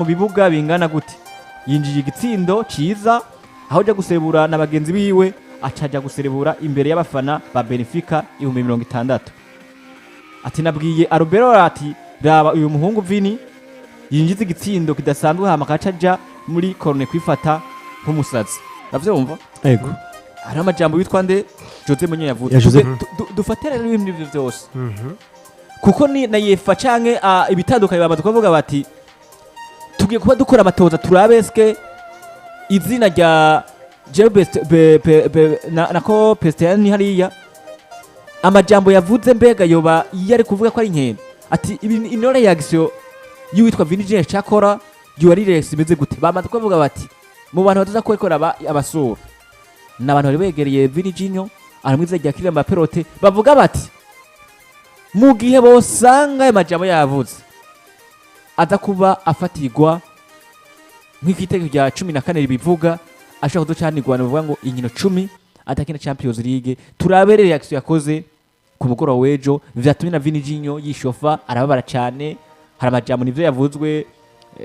mu bibuga bingana gute yinjije igitsindo ciza aho aja guserebura na bagenzi biwe acaja guserebura imbere y'abafana ba Benfica 60,000 ati nabwiye Arbero ati raba uyu muhungu Vini yinjiza igitsindo kidasanzwe hama kacaja muri corner kwifata nk'umusazi ndavyumva ego hari amajambo witwa nde Jose Mourinho yavuze dufatira ibintu bivyo byose kuko ni na yefa canke ibitandukanye bamaze kuvuga bati tugiye kuba dukora amatoza turabeske izina rya Jebest nako Pestiani hariya amajambo yavuze mbega yoba yari kuvuga ko ari nkende ati inore yagisyo yuwitwa Vinicius cyakora yuari Rex imeze gute bamaze kuvuga bati mu bantu bataza kwekora abasura n'abantu bari begereye Vinicius aramwiza rya kiri amaperote bavuga bati mu gihe bosanga amajambo yavuze aza kuba afatirwa nk'ikitego rya 14 bivuga ashaka kuducanirwa bavuga ngo inkino 10 atakina Champions League turabere reaction yakoze ku mugoro wejo vyatumye na Vinicius yishofa arababara cyane hari amajambo nivyo yavuzwe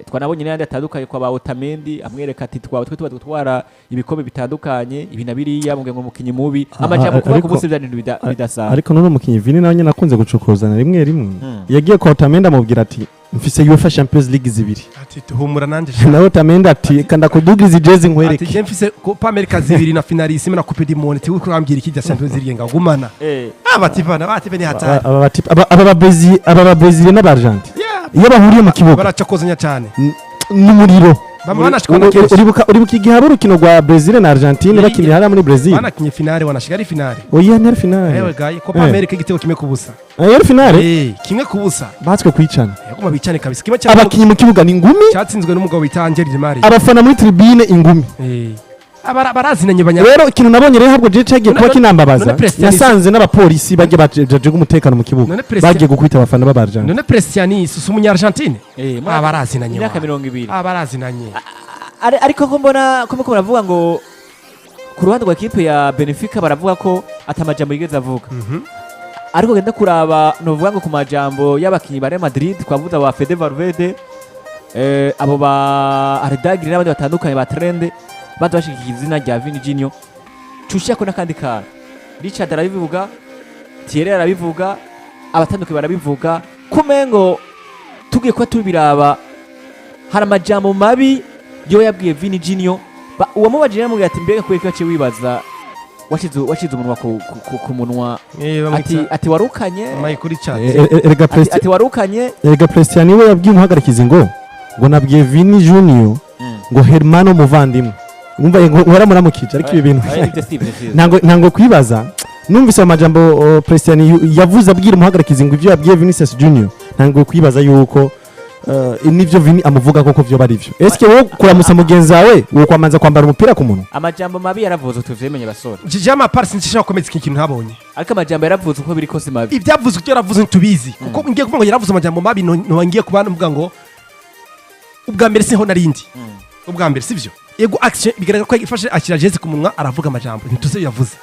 twanabonye n'andi atandukanye kwa ba Otamendi amwereka ati twara ibikombe bitandukanye ibi nabiriya mugengo mukinyi mubi amajambo kuba ku busi byantu bidasana ariko none mukinyi Vini nawe nyene nakunze gucokozana rimwe yagiye kwa Otamendi amubwira ati mfise UEFA Champions League zibiri ati tuhumura nanje nawe Otamendi ati kanda kudugiriza jezi nkwereke ati mfise Copa America zibiri na finalissime na Coupe du Monde tiwe kurambira iki Champions League ngagumana abativana batibeni hatari aba Brazil n'abargentine iyo bahuriye mu kibuga baracakozanya cyane n'umuriro uribuka igihe haba urukino rwa Brazil na Argentine bakinira hariya muri Brazil banakinye finale wanashigari finale oya ntari finale ewe gayi Copa America igitego kimwe kubusa yari finale kimwe kubusa batswe kwicana yaguma bicane kabisa kimwe abakinyi mu kibuga ni ingumi cyatsinzwe n'umugabo bitangera Mari abafana muri tribune ingumi barazinanye banya rero ikintu nabonye rero habwo je cagiye kuba kinambabaza yasanze n'abapolisi baje baje umutekano mu kibuga bagiye gukwita abafana b'abarjana none Prestianis umunya Argentine abarazinanye imyaka 20 abarazinanye ariko ko mbona ko baravuga ngo ku ruhande rwa equipe ya Benfica baravuga ko atamajambo yigeze avuga ariko genda kuraba novuga ngo ku majambo y'abakinyi ba Real Madrid twavuza ba Fede Valverde abo ba Ardagiri n'abandi batandukanye ba Trende bado bashikiye izina rya Vinicius cushya ko nakandi kana Richard arabivuga Thierry arabivuga abatanduke barabivuga kumengo tugiye kwa tubiraba hari amajambo mabi yo yabwiye Vinicius uwo mubajije mu ati mbega kweka cyo wibaza washize umunwa ku munwa ati warukanye ati warukanye erega Prestiani we yabwiye umuhagarikizi ngo nabwiye Vini Junior ngo Hermano muvandimwe umva ngo waramuramukije ariko ibi bintu ntango kwibaza numvise amajambo Prestiani yavuze abwira umuhagarikizi ngo ivyo yabwiye Vinicius Junior ntango kwibaza yuko nivyo Vini amuvuga koko vyo bari vyo eske wo kuramusa mugenzi wawe wo kwamanza kwambara umupira ku muntu amajambo mabi yaravuze tuvyemenye basore jama parsi nshishaka komeza ikintu ntabonye ariko amajambo yaravuze uko biri kose mabi ivyavuzwe cyo yaravuze ntubizi kuko ngiye kuvuga ngo yaravuze amajambo mabi no ngiye kubana mvuga ngo ubwa mbere siho narindi ubwa mbere sivyo yego action bigaragara ko ifashe akira jezi ku munwa aravuga amajambo ntituze yavuze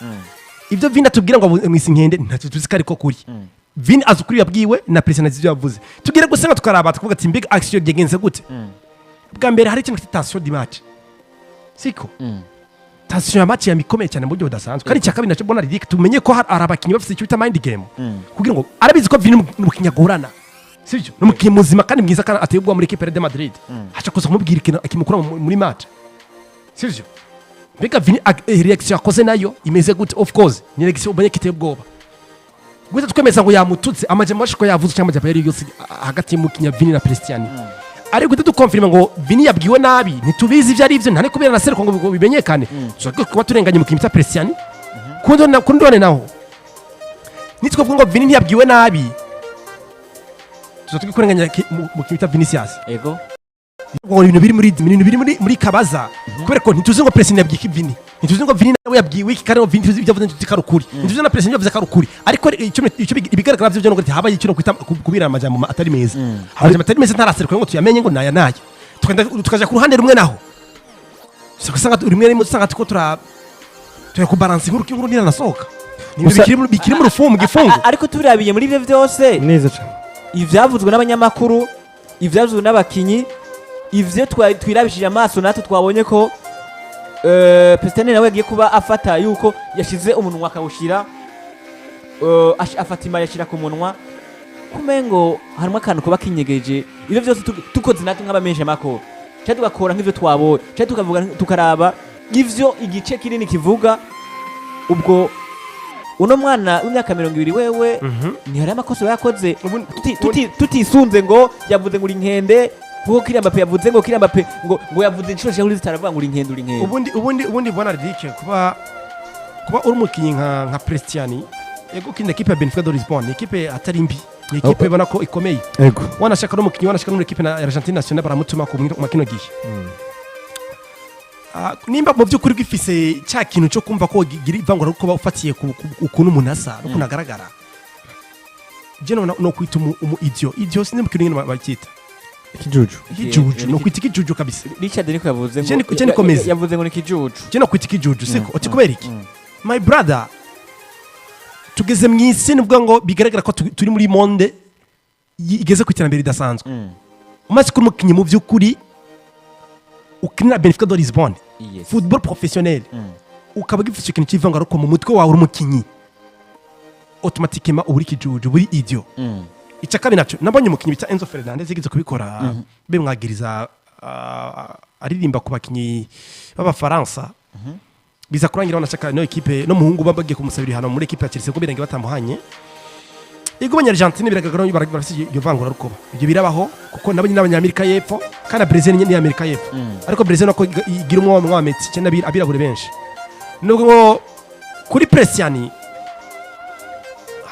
ibyo Vini atubwira ngo mwisi nkende ntatuzi kari ko kuri Vini azukuri yabwiwe na Prestiani zivyo yavuze tugire gusenga tukaraba tukuvuga ati big action yegenze gute bwa mbere hari ikintu tension di match siko tension ya match yamikomeye cyane mu buryo budasanzwe kandi cyakabiri naco bona ridik tumenye ko hari abakinyi bafite icyo bita mind game kugira ngo arabizi ko Vini mu kinyagorana sivyo no mukiye muzima kandi mwiza kandi ateyubwa muri equipe de Madrid hacha kuza kumubwira ikintu akimukura muri match sivyo bega Vini reaction yakoze nayo imeze gute of course ni reaction ubanye kitebwoba gwita twemeza ngo yamututse amajambo ashiko yavuze cyangwa amajambo yari yose hagati mu kinya Vini na Prestiani ari gwita dukonfirma ngo Vini yabwiwe nabi ntitubizi ivyo ari ivyo ntane kubera na serko ngo bimenyekane tushaka kuba turenganye mu kimita Prestiani kundone naho nitwo ngo Vini ntiyabwiwe nabi tushaka kurenganya mu kimita Vinicius ego ngo ibintu biri muri kabaza kubera ko ntituzi ngo Prestiani yabwiye Vini ntituzi ngo Vini nawe yabwiwe iki kandi Vini ivyo avuze ntikarukuri ntituzi na Prestiani yavuze karukuri ariko icyo bigaragara byo ngo habaye ikintu kwita kubira amajambo atari meza amajambo atari meza ntaraseruka ngo tuyamenye ngo naya tukaja ku ruhande rumwe naho usanga rimwe usanga tuko ku balance inkuru niranasohoka bikiri mu rufumu gifungo ariko tubirabiye muri ivyo vyose neza cyane ivyavuzwe n'abanyamakuru ivyavuzwe n'abakinyi ivyo twirabishije amaso natwe twabonye ko Pestene nawe yagiye kuba afata yuko yashize umunwa akawushira afata imari yashira ku munwa kumengo harimo akantu kuba kinyegeje ivyo vyose tukoze natwe nk'abamenyesha makuru cyane tugakora nk'ivyo twabonye cyane tukavuga tukaraba ivyo igice kinini kivuga ubwo uno mwana w'imyaka 20 wewe ni hari amakosa yakoze tutisunze ngo yavuze ngo uri nkende kuko kiriya Mbappe yavuze ngo kiriya Mbappe ngo yavuze inshuro cyangwa zitaravuga ngo uri nkende ubundi bona Ridike kuba uri umukinyi nka Prestiani yego kinda equipe ya Benfica de Lisbonne equipe atari mbi ni equipe ibona ko ikomeye yego wanashaka no mukinyi wanashaka muri equipe na Argentine nationale baramutuma ku makino gihe nimba mu by'ukuri gifise cya kintu cyo kumva ko gira ivangura uko bafatiye ukuntu umuntu asa no kunagaragara je no kwita umu idiot sinzi mukinyi nyine bakita ikijuju no kwita ikijuju kabisa Richard niko yavuze ngo yavuze ngo ni ikijuju je no kwita ikijuju siko kubera iki my brother tugeze mu isi nubwo ngo bigaragara ko turi muri monde igeze ku iterambere ridasanzwe umaze kuri umukinyi mu by'ukuri ukinira Benfica de Lisbonne football professionnel ukaba gifite ikintu cy'ivangura ko mu mutwe wawe uri umukinyi automatiquement uri kijuju buri idiot icyakabi naco nabonye umukinyi bita Enzo Fernandez yigize kubikora be mwagiriza aririmba ku bakinyi b'abafaransa biza kurangira wanashaka no equipe no muhungu babagiye kumusabira hano muri equipe ya Chelsea ko birenge batamuhanye Ego Argentine biragaragara ko barafite iyo vangura rukoba ibyo birabaho kuko nabonye n'abanyamerika y'epfo kandi Brazil ni Amerika y'epfo ariko Brazil nako igira umwameti cyane abirabure benshi nubwo kuri Prestiani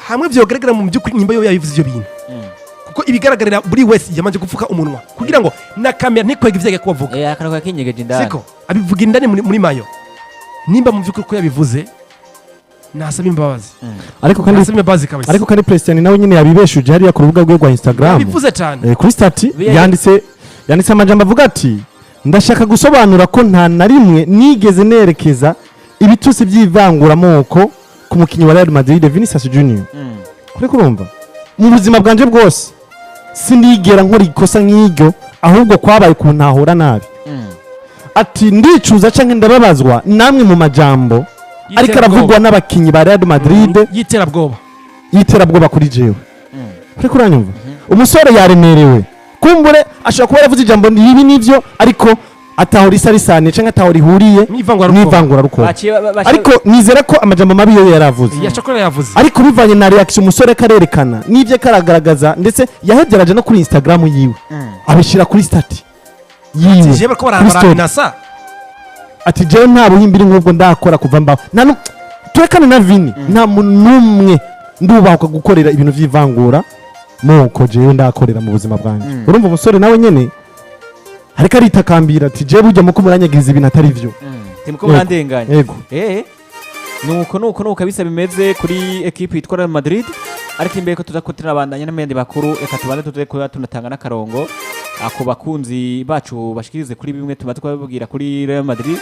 hamwe byo garagara mu by'ukuri nyimba yo yabivuze ibyo bintu kuko ibigaragarira buri wese yamanje gupfuka umunwa kugira ngo na kamera ntikwege ivyage kubavuga akarako kinyegeje indani siko abivuga indani muri mayo nimba mu by'ukuri ko yabivuze nasaba imbabazi ariko kandi Prestiani nawe nyine yabibeshuje hariya ku rubuga rwe rwa Instagram bivuze cyane kuri stati yanditse amajambo avuga ati ndashaka gusobanura ko nta na rimwe nigeze nerekeza ibitutsi by'ivanguramoko ku mukinyi wa Real Madrid Vinicius Junior kuri kurumva mu buzima bwanje bwose sinigera nkora ikosa nk'iryo ahubwo kwabaye kuntahura nabi ati ndicuza canke ndababazwa namwe mu majambo ariko aravugwa n'abakinyi ba Real Madrid yiterabwoba kuri jewe ariko uranyumva umusore yaremerewe kumbure ashobora kuba yaravuze ijambo ribi nivyo ariko atahora isarisane canke atahora ihuriye n'ivangura ruko ariko nizera ko amajambo mabi yo yaravuze ariko bivanye na reaction umusore karerekana nivyo karagaragaza ndetse yahegeraje no kuri Instagram yiwe abishira kuri stati yiwe ati jewe nta buhimbiri nk'ubwo ndakora kuva mbaho turekane na Vini nta numwe ndubahuka gukorera ibintu vy'ivangura nuko jewe ndakorera mu buzima bwanjye urumva umusore nawe nyene ariko aritakambira ati jewe burya muko muranyagiriza ibintu atari vyo timuko murandenganya yego nuko kabisa bimeze kuri equipe yitwa Real Madrid ariko imbere ko tuzakotera abandanya n'amende bakuru eka tubande tuze ko tunatanga n'akarongo ako bakunzi bacu bashikirize kuri bimwe tumaze kubabwira kuri Real Madrid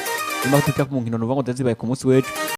imako tuka mu nkino nuvango ndazibaye ku munsi w'ejo